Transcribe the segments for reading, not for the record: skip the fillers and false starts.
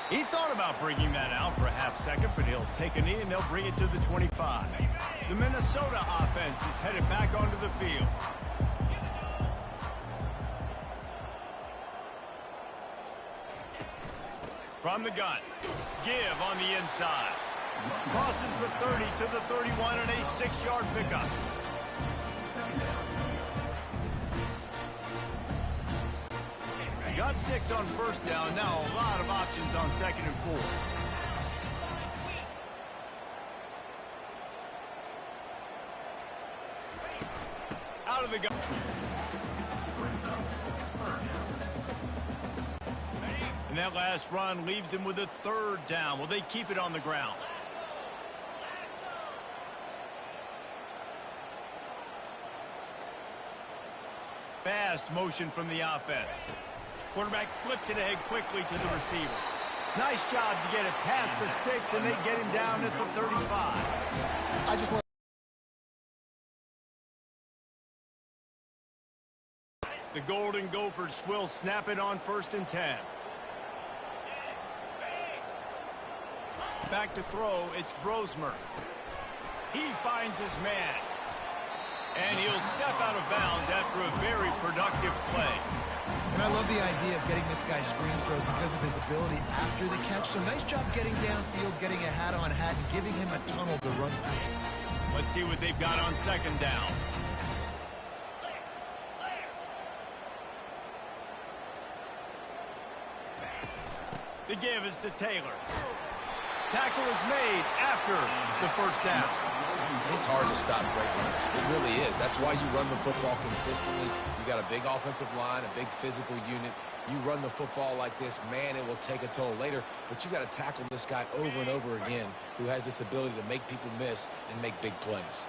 He thought about bringing that out for a half second, but he'll take a knee and they'll bring it to the 25. The Minnesota offense is headed back onto the field. From the gun, give on the inside. Crosses the 30 to the 31 and a 6-yard pickup. Got 6 on first down. Now a lot of options on 2nd and 4. Out of the gun. And that last run leaves him with a 3rd down. Will they keep it on the ground? Fast motion from the offense. Quarterback flips it ahead quickly to the receiver. Nice job to get it past the sticks, and they get him down at the 35. I just want the Golden Gophers will snap it on 1st and 10. Back to throw, it's Brosmer. He finds his man. And he'll step out of bounds after a very productive play. And I love the idea of getting this guy screen throws because of his ability after the catch. So nice job getting downfield, getting a hat-on-hat, and giving him a tunnel to run through. Let's see what they've got on 2nd down. The give is to Taylor. Tackle is made after the 1st down. It's hard to stop great runners. It really is. That's why you run the football consistently. You got a big offensive line, a big physical unit. You run the football like this, man, it will take a toll later. But you got to tackle this guy over and over again who has this ability to make people miss and make big plays.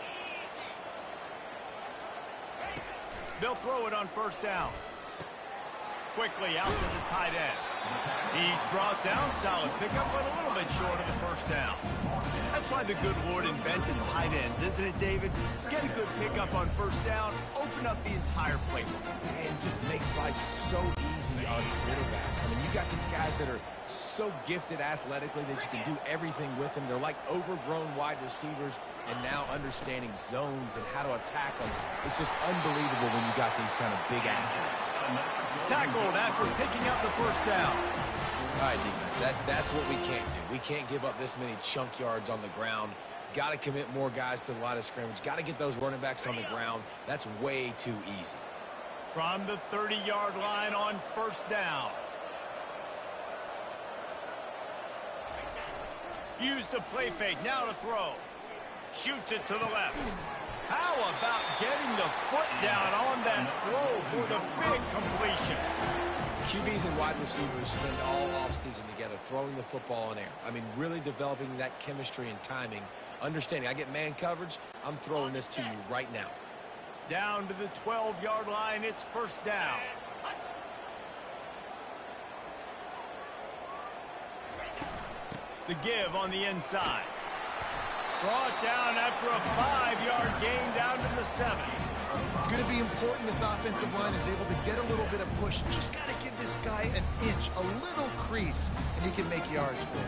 They'll throw it on 1st down. Quickly out to the tight end. He's brought down, solid pickup, but a little bit short of the 1st down. That's why the good Lord invented tight ends, isn't it, David? Get a good pickup on 1st down, open up the entire playbook. And it just makes life so easy on quarterbacks. I mean, you got these guys that are so gifted athletically that you can do everything with them. They're like overgrown wide receivers, and now understanding zones and how to attack them. It's just unbelievable when you got these kind of big athletes. Tackled after picking up the 1st down. All right, defense, that's what we can't do. We can't give up this many chunk yards on the ground. Got to commit more guys to the line of scrimmage. Got to get those running backs on the ground. That's way too easy. From the 30-yard line on 1st down. Use the play fake, now to throw. Shoots it to the left. How about getting the foot down on that throw for the big completion? QBs and wide receivers spend all offseason together throwing the football in air. I mean, really developing that chemistry and timing. Understanding, I get man coverage, I'm throwing this to you right now. Down to the 12-yard line, it's 1st down. The give on the inside. Brought down after a 5-yard gain down to the 7. It's going to be important this offensive line is able to get a little bit of push. Just got to give this guy an inch, a little crease, and he can make yards for it.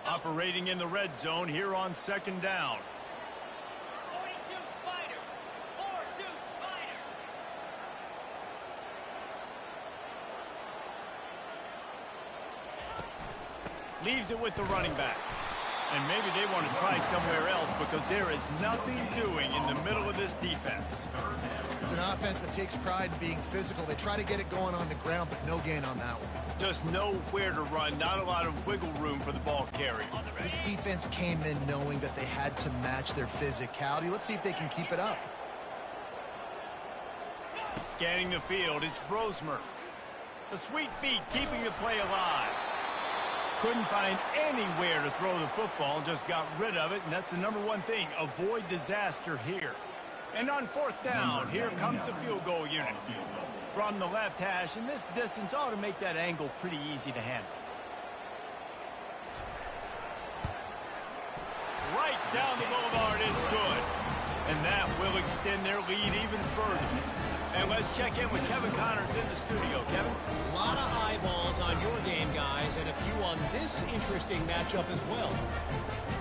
Operating in the red zone here on 2nd down. 42 Spider. 4-2 Spider. Leaves it with the running back. And maybe they want to try somewhere else because there is nothing doing in the middle of this defense. It's an offense that takes pride in being physical. They try to get it going on the ground, but no gain on that one. Just nowhere to run, not a lot of wiggle room for the ball carrier. This defense came in knowing that they had to match their physicality. Let's see if they can keep it up. Scanning the field, it's Brosmer. The sweet feet keeping the play alive. Couldn't find anywhere to throw the football, just got rid of it, and that's the #1 thing. Avoid disaster here. And on 4th down, here comes the field goal unit. From the left hash, and this distance ought to make that angle pretty easy to handle. Right down the boulevard, it's good. And that will extend their lead even further. And let's check in with Kevin Connors in the studio. Kevin? A lot of eyeballs on your game, guys, and a few on this interesting matchup as well.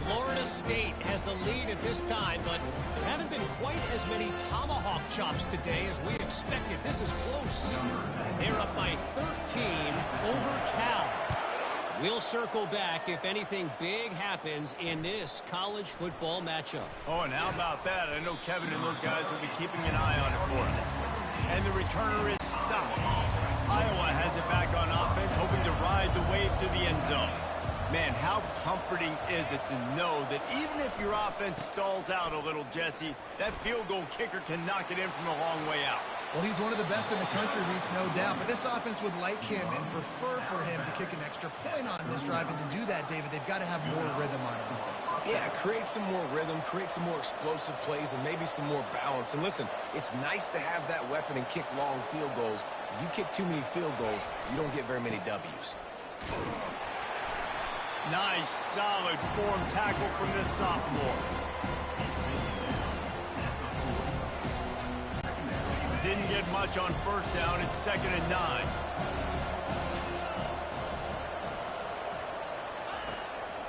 Florida State has the lead at this time, but there haven't been quite as many tomahawk chops today as we expected. This is close. They're up by 13 over Cal. We'll circle back if anything big happens in this college football matchup. Oh, and how about that? I know Kevin and those guys will be keeping an eye on it for us. And the returner is stopped. Iowa has it back on offense, hoping to ride the wave to the end zone. Man, how comforting is it to know that even if your offense stalls out a little, Jesse, that field goal kicker can knock it in from a long way out. Well, he's one of the best in the country, Reese, no doubt. But this offense would like him and prefer for him to kick an extra point on this drive. And to do that, David, they've got to have more rhythm on offense. Yeah, create some more rhythm, create some more explosive plays, and maybe some more balance. And listen, it's nice to have that weapon and kick long field goals. You kick too many field goals, you don't get very many W's. Nice, solid form tackle from this sophomore. Didn't get much on first down. It's 2nd and 9.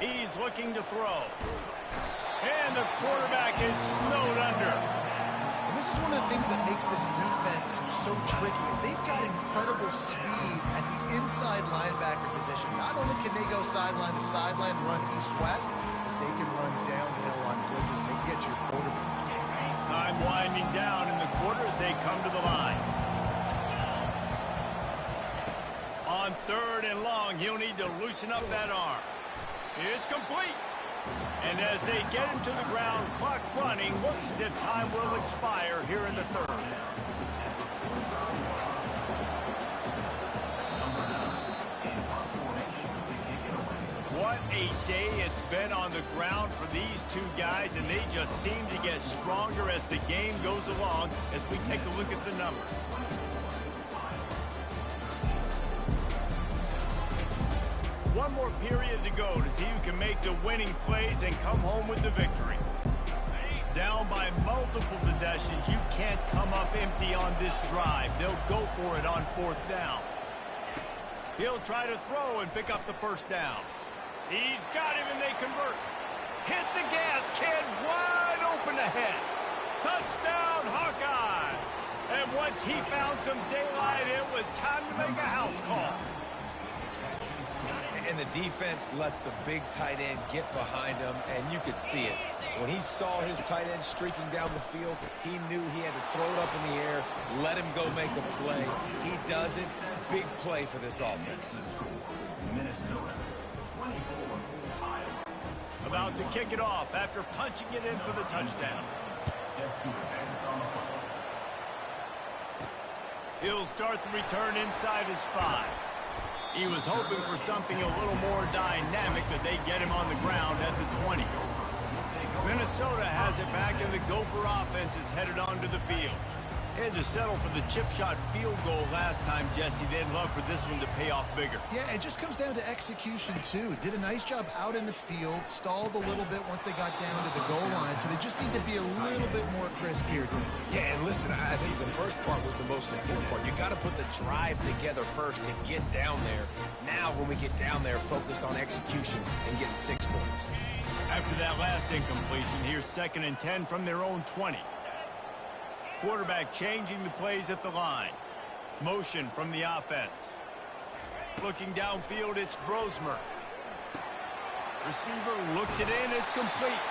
He's looking to throw. And the quarterback is snowed under. And this is one of the things that makes this defense so tricky is they've got incredible speed at the inside linebacker position. Not only can they go sideline to sideline, run east-west, but they can run downhill on blitzes and they can get to your quarterback. Time winding down in the quarter as they come to the line. On 3rd and long, he'll need to loosen up that arm. It's complete. And as they get him to the ground, clock running, looks as if time will expire here in the 3rd. What a day it's been on the ground for these two guys, and they just seem to get stronger as the game goes along as we take a look at the numbers. One more period to go to see who can make the winning plays and come home with the victory. Down by multiple possessions, you can't come up empty on this drive. They'll go for it on 4th down. He'll try to throw and pick up the 1st down. He's got him and they convert. Hit the gas, kid, wide open ahead. Touchdown, Hawkeyes. And once he found some daylight, it was time to make a house call. And the defense lets the big tight end get behind him, and you could see it. When he saw his tight end streaking down the field, he knew he had to throw it up in the air, let him go make a play. He does it. Big play for this offense. About to kick it off after punching it in for the touchdown. He'll start the return inside his 5. He was hoping for something a little more dynamic, but they get him on the ground at the 20. Minnesota has it back, and the Gopher offense is headed onto the field. They had to settle for the chip shot field goal last time, Jesse. They'd love for this one to pay off bigger. Yeah, it just comes down to execution, too. Did a nice job out in the field, stalled a little bit once they got down to the goal line, so they just need to be a little bit more crisp here. Yeah, and listen, I think the first part was the most important part. You got to put the drive together first to get down there. Now, when we get down there, focus on execution and getting 6 points. After that last incompletion, here's 2nd and 10 from their own 20. Quarterback changing the plays at the line. Motion from the offense. Looking downfield, it's Brosmer. Receiver looks it in, it's complete.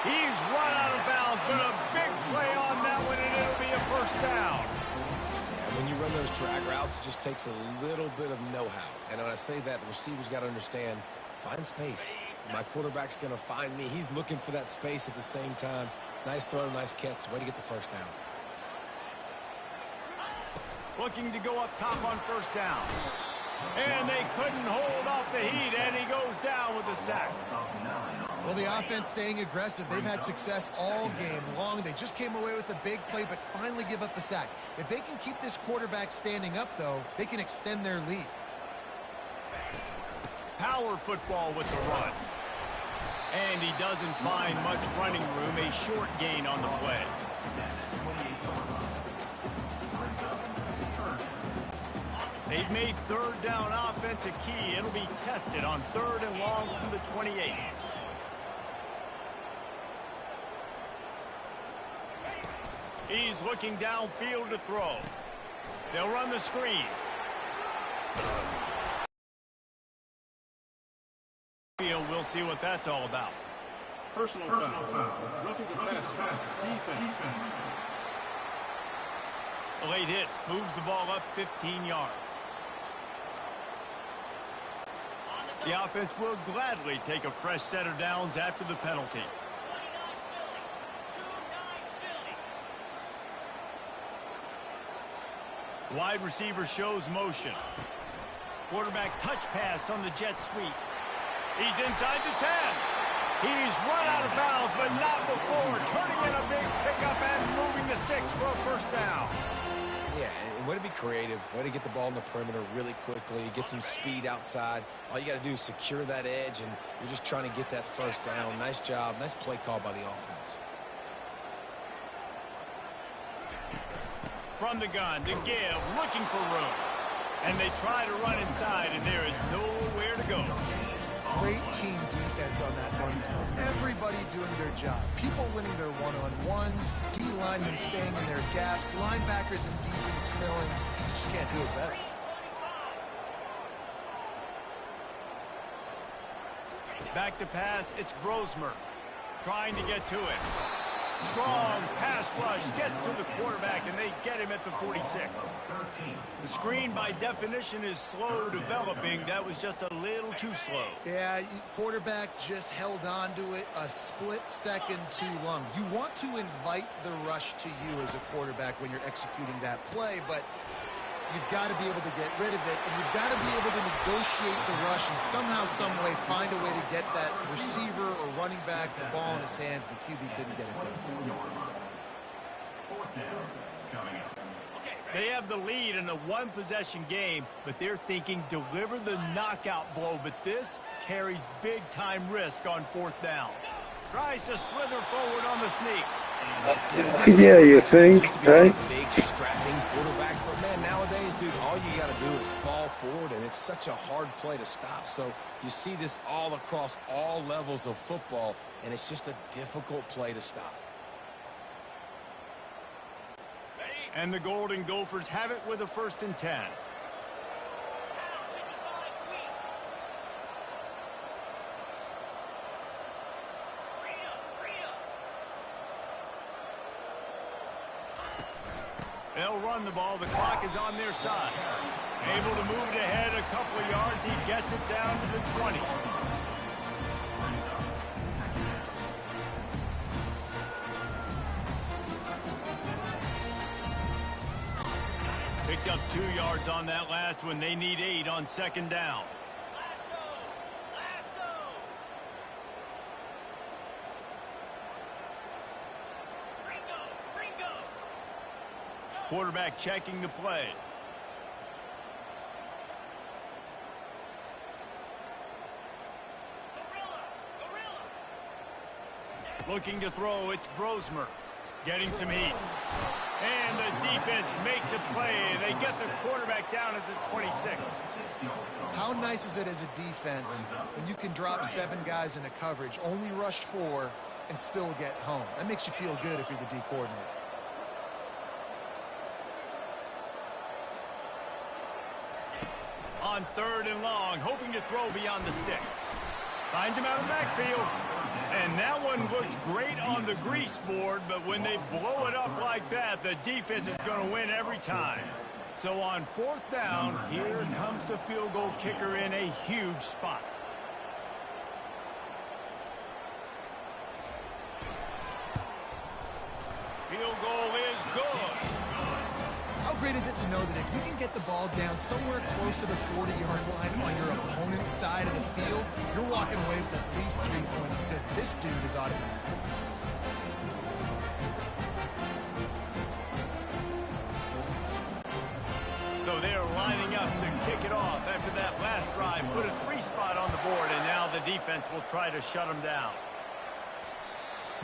He's run out of bounds, but a big play on that one, and it'll be a 1st down. Yeah, when you run those drag routes, it just takes a little bit of know-how. And when I say that, the receiver's got to understand, find space. My quarterback's going to find me. He's looking for that space at the same time. Nice throw, nice catch. Way to get the 1st down. Looking to go up top on 1st down. And they couldn't hold off the heat, and he goes down with a sack. Well, the offense staying aggressive. They've had success all game long. They just came away with a big play, but finally give up a sack. If they can keep this quarterback standing up, though, they can extend their lead. Power football with the run. And he doesn't find much running room. A short gain on the play. They've made third down offense a key. It'll be tested on 3rd and long from the 28. He's looking downfield to throw. They'll run the screen. We'll see what that's all about. Personal foul. Roughing the passer. Defense. A late hit moves the ball up 15 yards. The offense will gladly take a fresh set of downs after the penalty. Wide receiver shows motion. Quarterback touch pass on the jet sweep. He's inside the 10. He's run out of bounds, but not before turning in a big pickup and moving the sticks for a first down. Yeah, and way to be creative, way to get the ball in the perimeter really quickly, get some speed outside. All you got to do is secure that edge, and you're just trying to get that first down. Nice job, nice play call by the offense. From the gun to give, looking for room. And they try to run inside, and there is nowhere to go. Great team defense on that run down. Everybody doing their job. People winning their one-on-ones, D-linemen staying in their gaps, linebackers and DBs filling. You just can't do it better. Back to pass, it's Brosmer trying to get to it. Strong pass rush gets to the quarterback, and they get him at the 46. The screen, by definition, is slow developing. That was just a little too slow. Yeah, quarterback just held on to it a split second too long. You want to invite the rush to you as a quarterback when you're executing that play, but you've got to be able to get rid of it, and you've got to be able to negotiate the rush and somehow, some way, find a way to get that receiver or running back the ball in his hands, and the QB couldn't get it done. They have the lead in a one-possession game, but they're thinking deliver the knockout blow, but this carries big-time risk on 4th down. Tries to slither forward on the sneak. Yeah, you think, right? Big, strapping quarterbacks, but man, nowadays, dude, all you got to do is fall forward, and it's such a hard play to stop. So you see this all across all levels of football, and it's just a difficult play to stop. And the Golden Gophers have it with a 1st and 10. They'll run the ball. The clock is on their side. Able to move it ahead a couple of yards. He gets it down to the 20. Picked up 2 yards on that last one. They need 8 on 2nd down. Quarterback checking the play. Looking to throw, it's Brosmer. Getting some heat. And the defense makes a play. They get the quarterback down at the 26. How nice is it as a defense when you can drop 7 guys into coverage, only rush 4, and still get home? That makes you feel good if you're the D coordinator. On 3rd and long, hoping to throw beyond the sticks. Finds him out of the backfield. And that one looked great on the grease board, but when they blow it up like that, the defense is going to win every time. So on 4th down, here comes the field goal kicker in a huge spot. Field goal is good. How great is it to know that if you can get the ball down somewhere close to the 40-yard line on your opponent's side of the field, you're walking away with at least 3 points because this dude is automatic. So they're lining up to kick it off after that last drive. Put a 3 spot on the board, and now the defense will try to shut them down.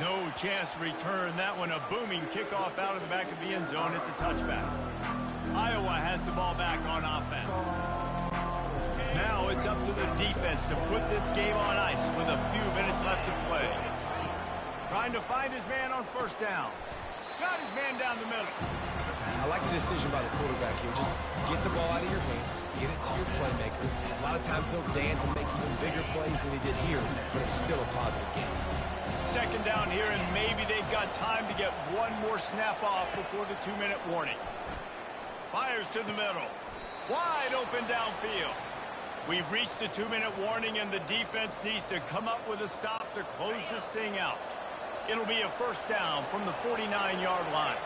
No chance to return that one. A booming kickoff out of the back of the end zone. It's a touchback. Iowa has the ball back on offense. Now it's up to the defense to put this game on ice with a few minutes left to play. Trying to find his man on first down. Got his man down the middle. I like the decision by the quarterback here. Just get the ball out of your hands, get it to your playmaker. A lot of times he'll dance and make even bigger plays than he did here, but it's still a positive game. Second down here, and maybe they've got time to get one more snap off before the 2-minute warning. Fires to the middle. Wide open downfield. We've reached the 2-minute warning, and the defense needs to come up with a stop to close this thing out. It'll be a first down from the 49-yard line.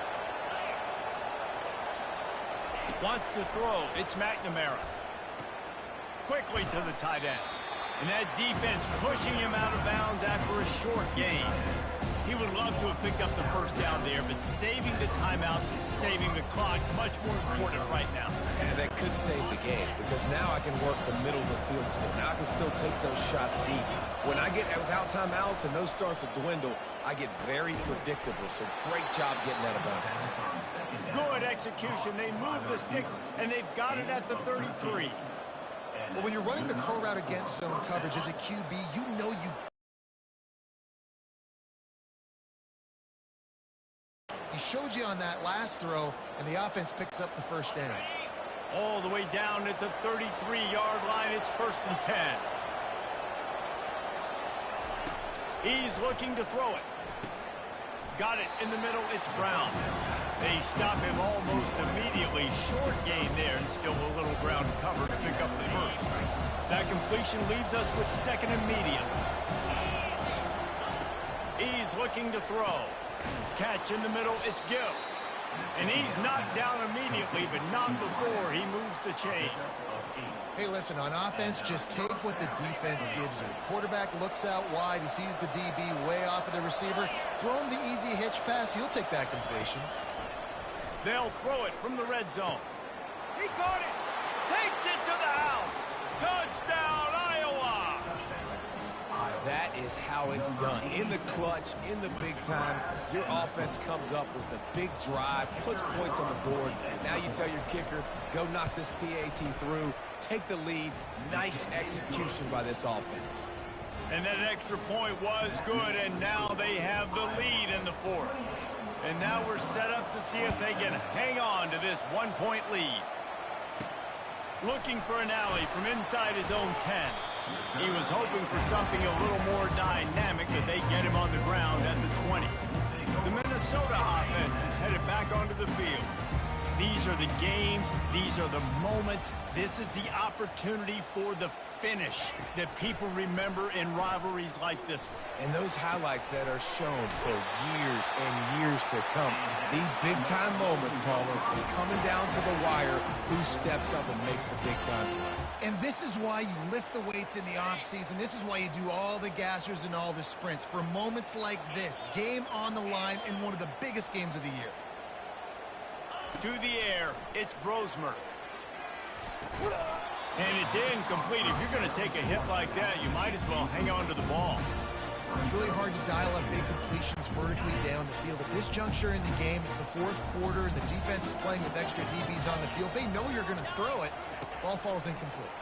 Wants to throw. It's McNamara. Quickly to the tight end. And that defense pushing him out of bounds after a short gain. He would love to have picked up the first down there, but saving the timeouts and saving the clock, much more important right now. And that could save the game, because now I can work the middle of the field still. Now I can still take those shots deep. When I get without timeouts and those start to dwindle, I get very predictable. So great job getting out of bounds. Good execution. They move the sticks, and they've got it at the 33. Well, when you're running the curl route against zone coverage as a QB, you know he showed you on that last throw, and the offense picks up the first down. All the way down at the 33-yard line, it's 1st and 10. He's looking to throw it. Got it in the middle, it's Brown. They stop him almost immediately. Short gain there, and still a little ground cover to pick up the first. That completion leaves us with 2nd and medium. He's looking to throw. Catch in the middle, it's Gill. And he's knocked down immediately, but not before he moves the chains. Hey, listen, on offense, just take what the defense gives you. Quarterback looks out wide. He sees the DB way off of the receiver. Throw him the easy hitch pass. He'll take that completion. They'll throw it from the red zone. He caught it. Takes it to the house. Touchdown, Iowa. That is how it's done. In the clutch, in the big time, your offense comes up with the big drive, puts points on the board. Now you tell your kicker, go knock this PAT through, take the lead. Nice execution by this offense. And that extra point was good, and now they have the lead in the 4th. And now we're set up to see if they can hang on to this 1-point lead. Looking for an alley from inside his own 10. He was hoping for something a little more dynamic, but they get him on the ground at the 20. The Minnesota offense is headed back onto the field. These are the games. These are the moments. This is the opportunity for the finish that people remember in rivalries like this one. And those highlights that are shown for years and years to come. These big-time moments, Palmer, coming down to the wire, who steps up and makes the big-time play. And this is why you lift the weights in the offseason. This is why you do all the gassers and all the sprints. For moments like this, game on the line in one of the biggest games of the year. To the air, it's Brosmer. And it's incomplete. If you're going to take a hit like that, you might as well hang on to the ball. It's really hard to dial up big completions vertically down the field. At this juncture in the game, it's the 4th quarter, and the defense is playing with extra DBs on the field. They know you're going to throw it. Ball falls incomplete.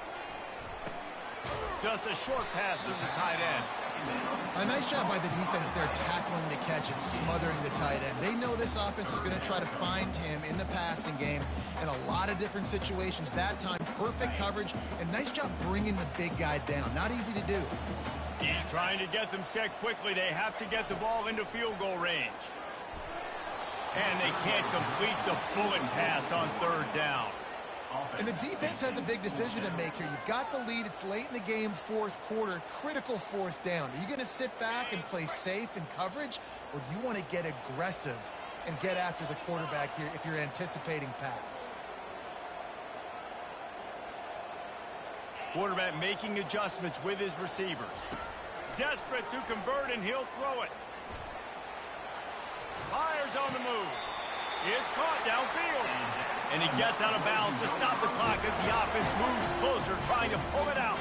Just a short pass to the tight end. A nice job by the defense there tackling the catch and smothering the tight end. They know this offense is going to try to find him in the passing game in a lot of different situations. That time, perfect coverage, and nice job bringing the big guy down. Not easy to do. He's trying to get them set quickly. They have to get the ball into field goal range. And they can't complete the bullet pass on 3rd down. And the defense has a big decision to make here. You've got the lead. It's late in the game, 4th quarter, critical 4th down. Are you going to sit back and play safe in coverage, or do you want to get aggressive and get after the quarterback here if you're anticipating pass? Quarterback making adjustments with his receivers. Desperate to convert, and he'll throw it. Fires on the move. It's caught downfield. And he gets out of bounds to stop the clock as the offense moves closer, trying to pull it out.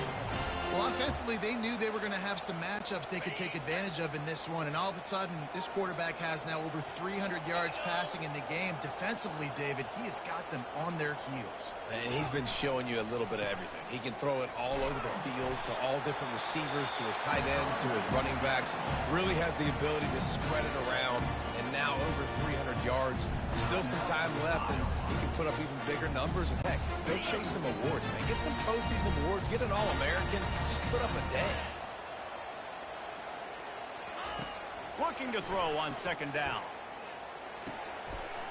Well, offensively, they knew they were going to have some matchups they could take advantage of in this one. And all of a sudden, this quarterback has now over 300 yards passing in the game. Defensively, David, he has got them on their heels. And he's been showing you a little bit of everything. He can throw it all over the field to all different receivers, to his tight ends, to his running backs. Really has the ability to spread it around. And now over 300 yards. Still some time left, and he can put up even bigger numbers. And heck, go chase some awards, man. Get some postseason awards. Get an All-American. Just put up a day. Looking to throw on second down.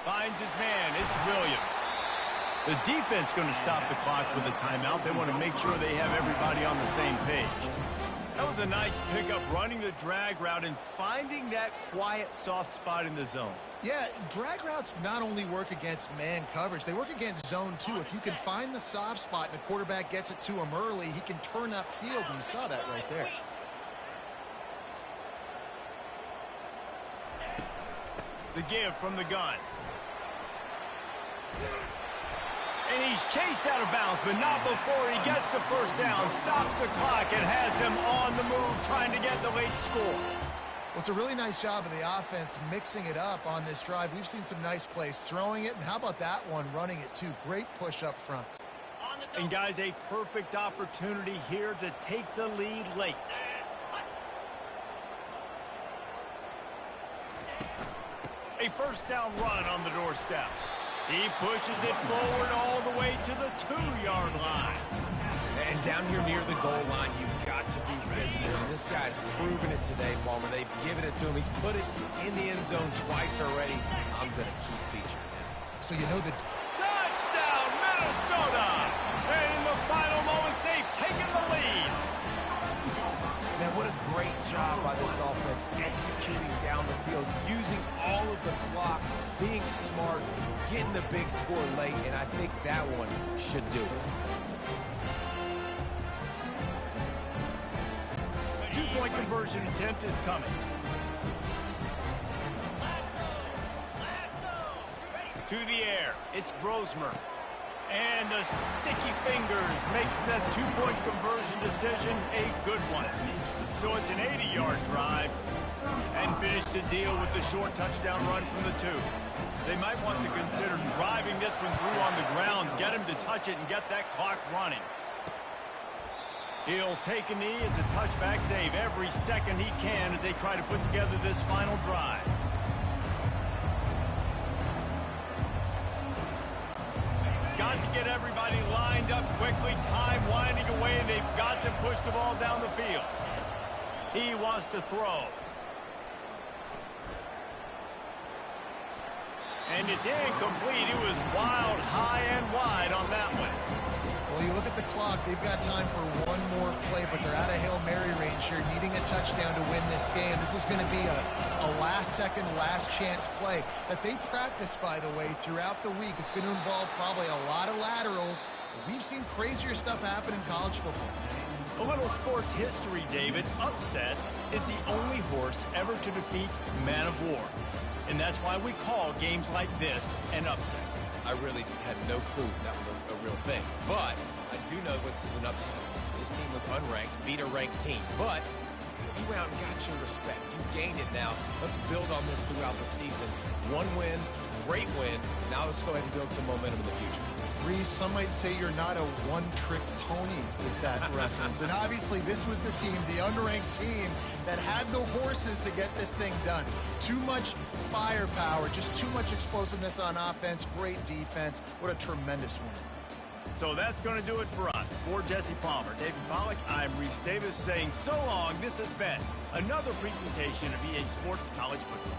Finds his man. It's Williams. The defense going to stop the clock with a timeout. They want to make sure they have everybody on the same page. That was a nice pickup, running the drag route and finding that quiet, soft spot in the zone. Yeah, drag routes not only work against man coverage, they work against zone too. If you can find the soft spot and the quarterback gets it to him early, he can turn upfield, and you saw that right there. The give from the gun. And he's chased out of bounds, but not before he gets the first down, stops the clock, and has them on the move trying to get the late score. Well, it's a really nice job of the offense mixing it up on this drive. We've seen some nice plays throwing it, and how about that one running it too? Great push up front. And guys, a perfect opportunity here to take the lead late. A first down run on the doorstep. He pushes it forward all the way to the 2-yard line. And down here near the goal line, you've got to be physical. And this guy's proven it today, Palmer. They've given it to him. He's put it in the end zone twice already. I'm going to keep featuring him. So you know the Touchdown, Minnesota! And in the final moments, they've taken the lead. Man, what a great job by this offense executing down the field, using all of the clock, being smart, getting the big score late, and I think that one should do it. 2-point conversion attempt is coming. To the air, it's Brosmer. And the sticky fingers makes that 2-point conversion decision a good one. So it's an 80-yard drive. And finish the deal with the short touchdown run from the 2. They might want to consider driving this one through on the ground, get him to touch it, and get that clock running. He'll take a knee. It's a touchback save every second he can as they try to put together this final drive. Got to get everybody lined up quickly, time winding away, and they've got to push the ball down the field. He wants to throw. And it's incomplete. It was wild, high and wide on that one. Well, you look at the clock, they've got time for one more play, but they're out of Hail Mary range here, needing a touchdown to win this game. This is going to be a last-second, last-chance play that they practice, by the way, throughout the week. It's going to involve probably a lot of laterals. We've seen crazier stuff happen in college football. A little sports history, David. Upset is the only horse ever to defeat Man of War. And that's why we call games like this an upset. I really had no clue that was a real thing. But I do know this is an upset. This team was unranked, beat a ranked team. But you went out and got your respect. You gained it now. Let's build on this throughout the season. One win, great win. Now let's go ahead and build some momentum in the future. Reese, some might say you're not a one-trick pony with that reference. And obviously, this was the team, the unranked team, that had the horses to get this thing done. Too much firepower, just too much explosiveness on offense, great defense. What a tremendous win. So that's going to do it for us. For Jesse Palmer, David Pollack, I'm Reese Davis saying so long. This has been another presentation of EA Sports College Football.